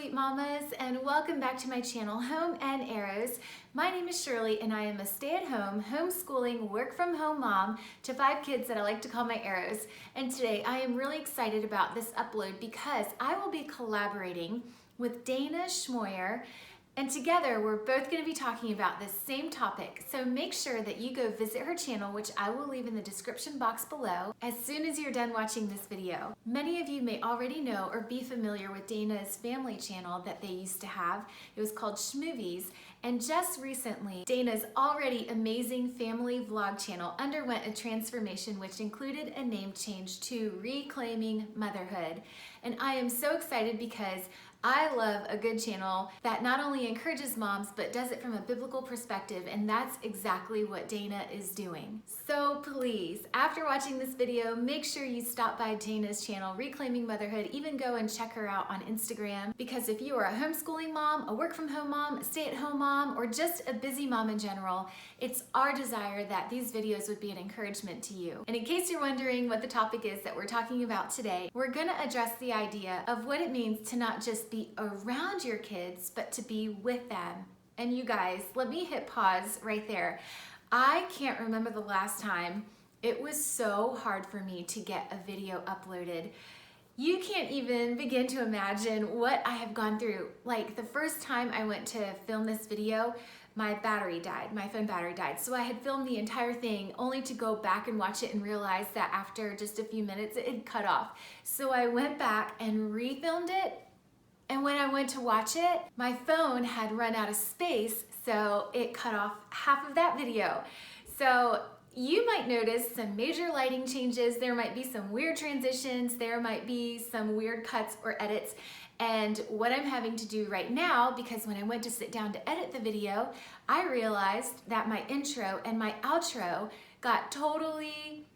sweet mamas, and welcome back to my channel, Home and Arrows. My name is Shirley and I am a stay-at-home, homeschooling, work-from-home mom to 5 kids that I like to call my arrows. And today I am really excited about this upload because I will be collaborating with Dana Schmoyer, and together we're both going to be talking about this same topic. So make sure that you go visit her channel, which I will leave in the description box below as soon as you're done watching this video. Many of you may already know or be familiar with Dana's family channel that they used to have. It was called Schmovies. And just recently, Dana's already amazing family vlog channel underwent a transformation which included a name change to Reclaiming Motherhood. And I am so excited because I love a good channel that not only encourages moms, but does it from a biblical perspective, and that's exactly what Dana is doing. So please, after watching this video, make sure you stop by Dana's channel, Reclaiming Motherhood, even go and check her out on Instagram, because if you are a homeschooling mom, a work-from-home mom, a stay-at-home mom, or just a busy mom in general, it's our desire that these videos would be an encouragement to you. And in case you're wondering what the topic is that we're talking about today, we're gonna address the idea of what it means to not just be around your kids, but to be with them. And you guys, let me hit pause right there. I can't remember the last time it was so hard for me to get a video uploaded. You can't even begin to imagine what I have gone through. Like the first time I went to film this video, my battery died, my phone battery died. So I had filmed the entire thing only to go back and watch it and realize that after just a few minutes it had cut off. So I went back and refilmed it. And when I went to watch it, my phone had run out of space, so it cut off half of that video. So you might notice some major lighting changes, there might be some weird transitions, there might be some weird cuts or edits. And what I'm having to do right now, because when I went to sit down to edit the video, I realized that my intro and my outro got totally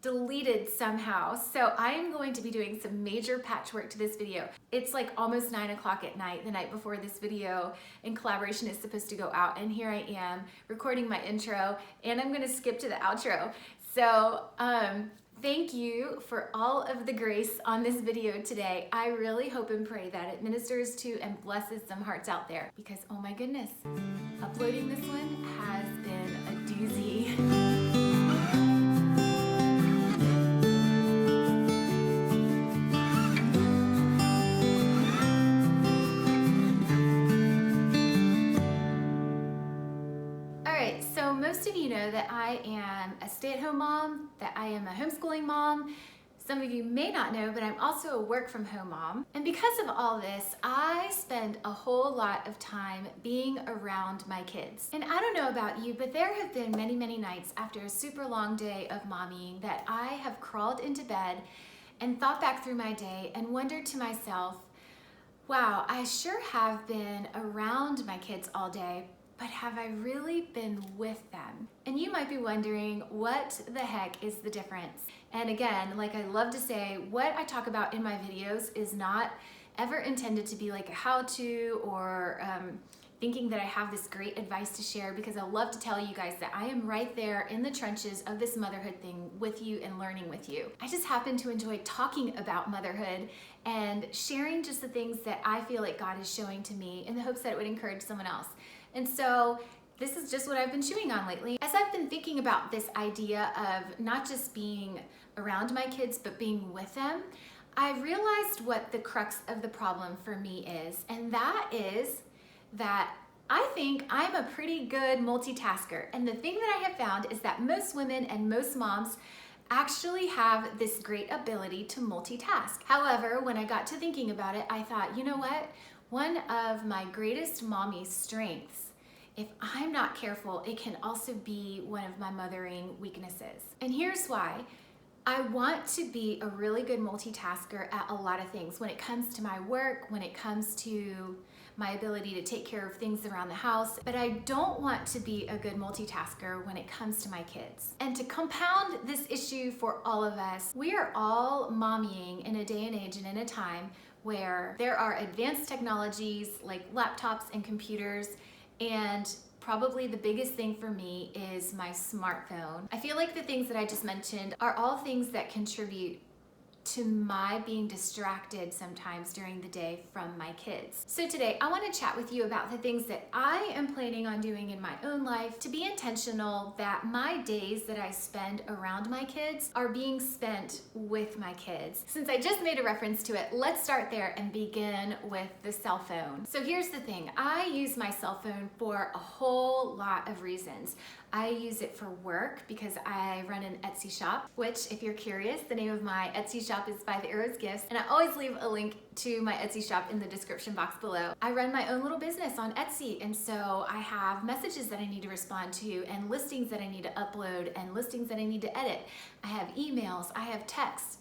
deleted somehow. So I am going to be doing some major patchwork to this video. It's like almost 9 o'clock at night, the night before this video in collaboration is supposed to go out, and here I am recording my intro, and I'm gonna skip to the outro. So thank you for all of the grace on this video today. I really hope and pray that it ministers to and blesses some hearts out there, because oh my goodness, uploading this one has been a doozy. Most of you know that I am a stay-at-home mom, that I am a homeschooling mom. Some of you may not know, but I'm also a work-from-home mom. And because of all this, I spend a whole lot of time being around my kids. And I don't know about you, but there have been many, many nights after a super long day of mommying that I have crawled into bed and thought back through my day and wondered to myself, wow, I sure have been around my kids all day, but have I really been with them? And you might be wondering, what the heck is the difference? And again, like I love to say, what I talk about in my videos is not ever intended to be like a how-to or thinking that I have this great advice to share, because I love to tell you guys that I am right there in the trenches of this motherhood thing with you and learning with you. I just happen to enjoy talking about motherhood and sharing just the things that I feel like God is showing to me in the hopes that it would encourage someone else. And so this is just what I've been chewing on lately. As I've been thinking about this idea of not just being around my kids, but being with them, I realized what the crux of the problem for me is. And that is that I think I'm a pretty good multitasker. And the thing that I have found is that most women and most moms actually have this great ability to multitask. However, when I got to thinking about it, I thought, you know what? One of my greatest mommy strengths, if I'm not careful, it can also be one of my mothering weaknesses. And here's why. I want to be a really good multitasker at a lot of things. When it comes to my work, when it comes to my ability to take care of things around the house, but I don't want to be a good multitasker when it comes to my kids. And to compound this issue for all of us, we are all mommying in a day and age and in a time where there are advanced technologies like laptops and computers, and probably the biggest thing for me is my smartphone. I feel like the things that I just mentioned are all things that contribute to my being distracted sometimes during the day from my kids. So today I want to chat with you about the things that I am planning on doing in my own life to be intentional that my days that I spend around my kids are being spent with my kids. Since I just made a reference to it, let's start there and begin with the cell phone. So here's the thing, I use my cell phone for a whole lot of reasons. I use it for work because I run an Etsy shop, which if you're curious, the name of my Etsy shop is 5 Arrows Gifts, and I always leave a link to my Etsy shop in the description box below. I run my own little business on Etsy, and so I have messages that I need to respond to, and listings that I need to upload, and listings that I need to edit. I have emails, I have texts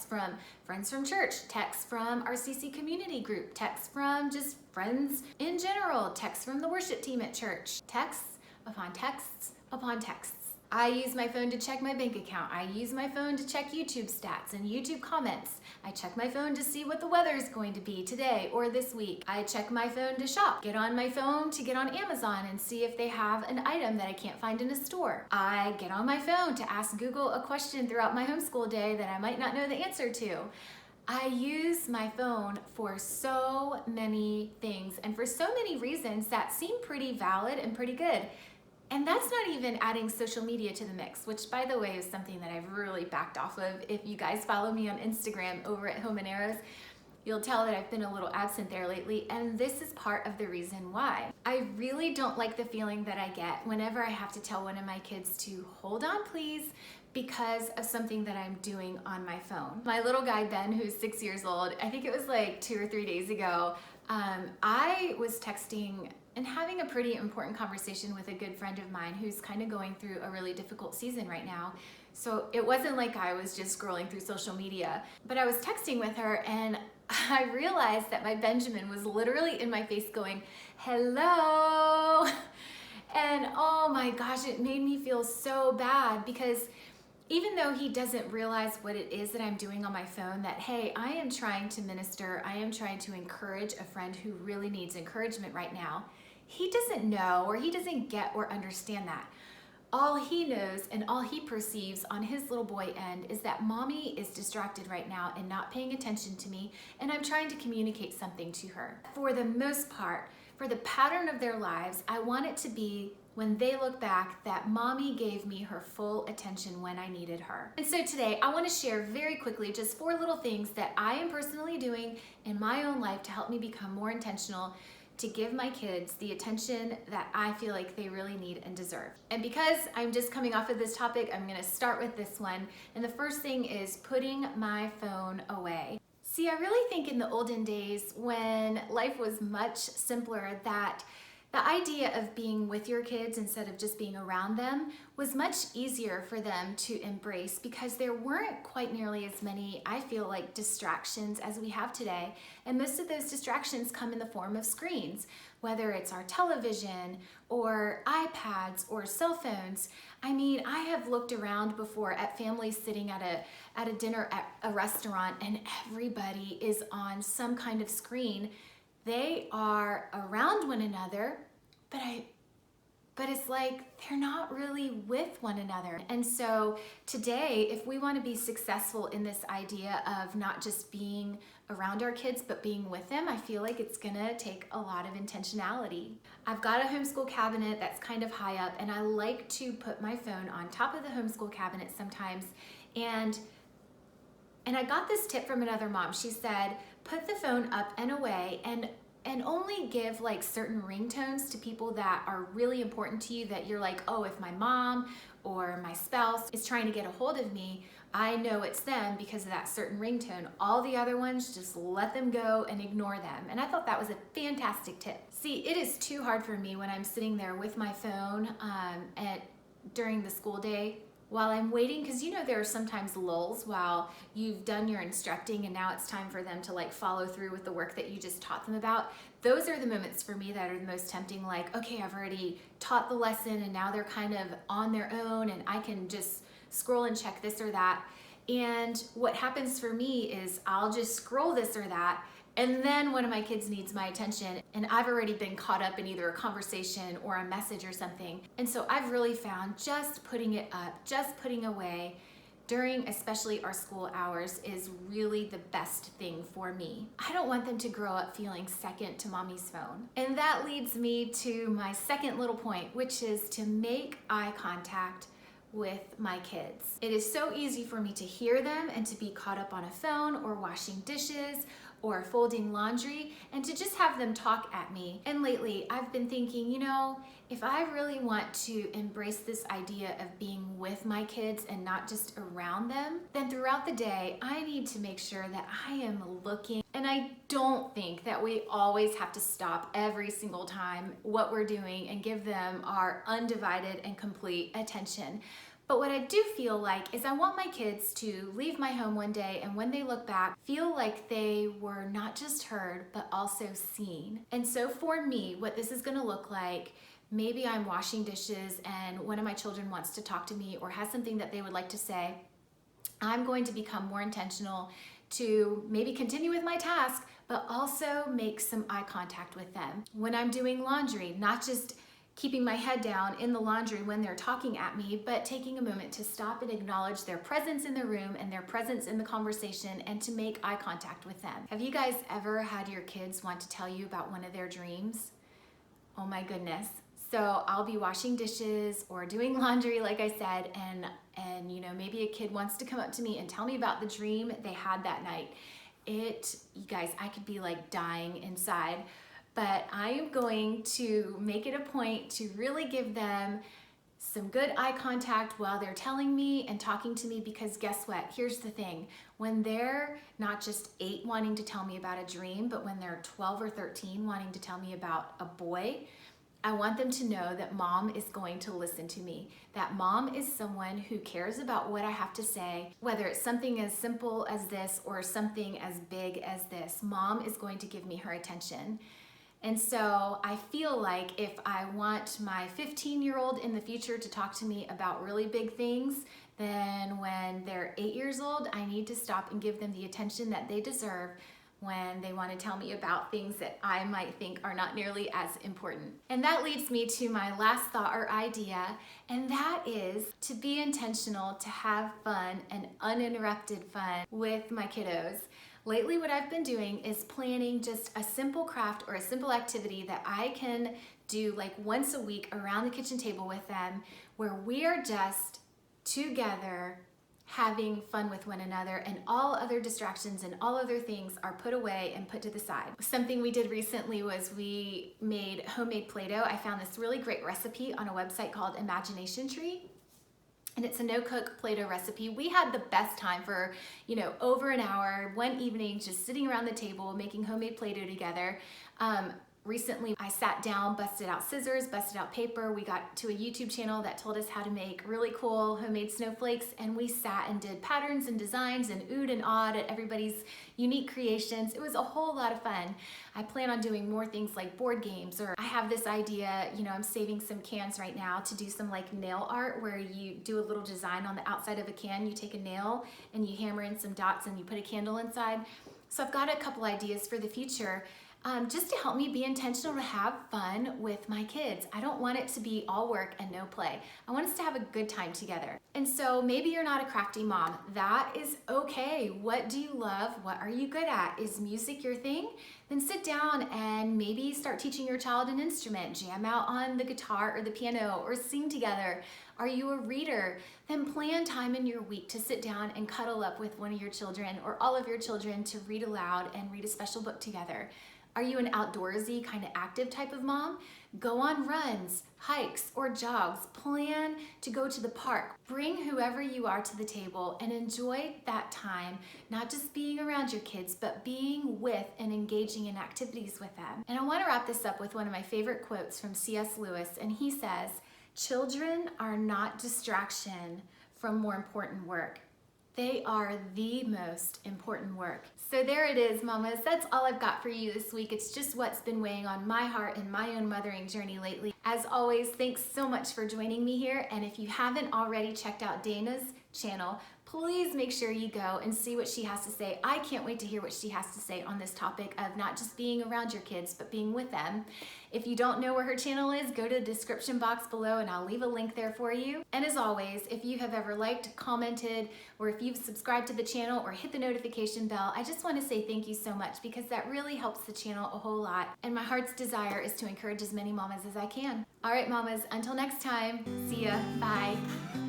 from friends from church, texts from our CC community group, texts from just friends in general, texts from the worship team at church, texts upon texts upon texts. I use my phone to check my bank account. I use my phone to check YouTube stats and YouTube comments. I check my phone to see what the weather is going to be today or this week. I check my phone to shop. Get on my phone to get on Amazon and see if they have an item that I can't find in a store. I get on my phone to ask Google a question throughout my homeschool day that I might not know the answer to. I use my phone for so many things and for so many reasons that seem pretty valid and pretty good. And that's not even adding social media to the mix, which by the way is something that I've really backed off of. If you guys follow me on Instagram over at homeandarrows, you'll tell that I've been a little absent there lately, and this is part of the reason why. I really don't like the feeling that I get whenever I have to tell one of my kids to hold on please because of something that I'm doing on my phone. My little guy Ben, who's 6 years old, I think it was like 2 or 3 days ago, I was texting and having a pretty important conversation with a good friend of mine who's kind of going through a really difficult season right now. So it wasn't like I was just scrolling through social media, but I was texting with her and I realized that my Benjamin was literally in my face going, hello. And oh my gosh, it made me feel so bad because even though he doesn't realize what it is that I'm doing on my phone, that, hey, I am trying to minister, I am trying to encourage a friend who really needs encouragement right now, he doesn't know or he doesn't get or understand that. All he knows and all he perceives on his little boy end is that mommy is distracted right now and not paying attention to me, and I'm trying to communicate something to her. For the most part, for the pattern of their lives, I want it to be when they look back that mommy gave me her full attention when I needed her. And so today I want to share very quickly just 4 little things that I am personally doing in my own life to help me become more intentional to give my kids the attention that I feel like they really need and deserve. And because I'm just coming off of this topic, I'm gonna start with this one. And the first thing is putting my phone away. See, I really think in the olden days when life was much simpler that the idea of being with your kids instead of just being around them was much easier for them to embrace because there weren't quite nearly as many, I feel like, distractions as we have today. And most of those distractions come in the form of screens, whether it's our television or iPads or cell phones. I mean, I have looked around before at families sitting at a dinner at a restaurant and everybody is on some kind of screen. They are around one another, but it's like they're not really with one another. And so today, if we want to be successful in this idea of not just being around our kids, but being with them, I feel like it's gonna take a lot of intentionality. I've got a homeschool cabinet that's kind of high up, and I like to put my phone on top of the homeschool cabinet sometimes. And I got this tip from another mom. She said, put the phone up and away and only give like certain ringtones to people that are really important to you, that you're like, oh, if my mom or my spouse is trying to get a hold of me, I know it's them because of that certain ringtone. All the other ones, just let them go and ignore them. And I thought that was a fantastic tip. See, it is too hard for me when I'm sitting there with my phone during the school day while I'm waiting, because you know there are sometimes lulls while you've done your instructing and now it's time for them to like follow through with the work that you just taught them about. Those are the moments for me that are the most tempting, like, okay, I've already taught the lesson and now they're kind of on their own and I can just scroll and check this or that. And what happens for me is I'll just scroll this or that, and then one of my kids needs my attention and I've already been caught up in either a conversation or a message or something. And so I've really found just putting it up, just putting away during especially our school hours is really the best thing for me. I don't want them to grow up feeling second to mommy's phone. And that leads me to my second little point, which is to make eye contact with my kids. It is so easy for me to hear them and to be caught up on a phone or washing dishes or folding laundry and to just have them talk at me. And lately I've been thinking, if I really want to embrace this idea of being with my kids and not just around them, then throughout the day, I need to make sure that I am looking. And I don't think that we always have to stop every single time what we're doing and give them our undivided and complete attention. But what I do feel like is I want my kids to leave my home one day and when they look back, feel like they were not just heard, but also seen. And so for me, what this is gonna look like, maybe I'm washing dishes and one of my children wants to talk to me or has something that they would like to say. I'm going to become more intentional to maybe continue with my task, but also make some eye contact with them. When I'm doing laundry, not just keeping my head down in the laundry when they're talking at me, but taking a moment to stop and acknowledge their presence in the room and their presence in the conversation and to make eye contact with them. Have you guys ever had your kids want to tell you about one of their dreams? Oh my goodness. So I'll be washing dishes or doing laundry, like I said, and maybe a kid wants to come up to me and tell me about the dream they had that night. You guys, I could be like dying inside. But I am going to make it a point to really give them some good eye contact while they're telling me and talking to me, because guess what? Here's the thing. When they're not just 8 wanting to tell me about a dream, but when they're 12 or 13 wanting to tell me about a boy, I want them to know that mom is going to listen to me, that mom is someone who cares about what I have to say, whether it's something as simple as this or something as big as this. Mom is going to give me her attention. And so I feel like if I want my 15-year-old in the future to talk to me about really big things, then when they're 8 years old, I need to stop and give them the attention that they deserve when they want to tell me about things that I might think are not nearly as important. And that leads me to my last thought or idea, and that is to be intentional, to have fun and uninterrupted fun with my kiddos. Lately, what I've been doing is planning just a simple craft or a simple activity that I can do like once a week around the kitchen table with them, where we are just together having fun with one another and all other distractions and all other things are put away and put to the side. Something we did recently was we made homemade Play-Doh. I found this really great recipe on a website called Imagination Tree. And it's a no-cook Play-Doh recipe. We had the best time for, over an hour, one evening, just sitting around the table, making homemade Play-Doh together. Recently, I sat down, busted out scissors, busted out paper. We got to a YouTube channel that told us how to make really cool homemade snowflakes, and we sat and did patterns and designs and oohed and awed at everybody's unique creations. It was a whole lot of fun. I plan on doing more things like board games, or I have this idea, I'm saving some cans right now to do some like nail art where you do a little design on the outside of a can. You take a nail and you hammer in some dots and you put a candle inside. So I've got a couple ideas for the future. Just to help me be intentional to have fun with my kids. I don't want it to be all work and no play. I want us to have a good time together. And so maybe you're not a crafty mom. That is okay. What do you love? What are you good at? Is music your thing? Then sit down and maybe start teaching your child an instrument. Jam out on the guitar or the piano or sing together. Are you a reader? Then plan time in your week to sit down and cuddle up with one of your children or all of your children to read aloud and read a special book together. Are you an outdoorsy, kind of active type of mom? Go on runs, hikes, or jogs. Plan to go to the park. Bring whoever you are to the table and enjoy that time, not just being around your kids, but being with and engaging in activities with them. And I want to wrap this up with one of my favorite quotes from C.S. Lewis, and he says, "Children are not distraction from more important work. They are the most important work." So there it is, mamas. That's all I've got for you this week. It's just what's been weighing on my heart in my own mothering journey lately. As always, thanks so much for joining me here. And if you haven't already checked out Dana's channel, please make sure you go and see what she has to say. I can't wait to hear what she has to say on this topic of not just being around your kids, but being with them. If you don't know where her channel is, go to the description box below and I'll leave a link there for you. And as always, if you have ever liked, commented, or if you've subscribed to the channel or hit the notification bell, I just want to say thank you so much, because that really helps the channel a whole lot. And my heart's desire is to encourage as many mamas as I can. All right, mamas, until next time, see ya, bye.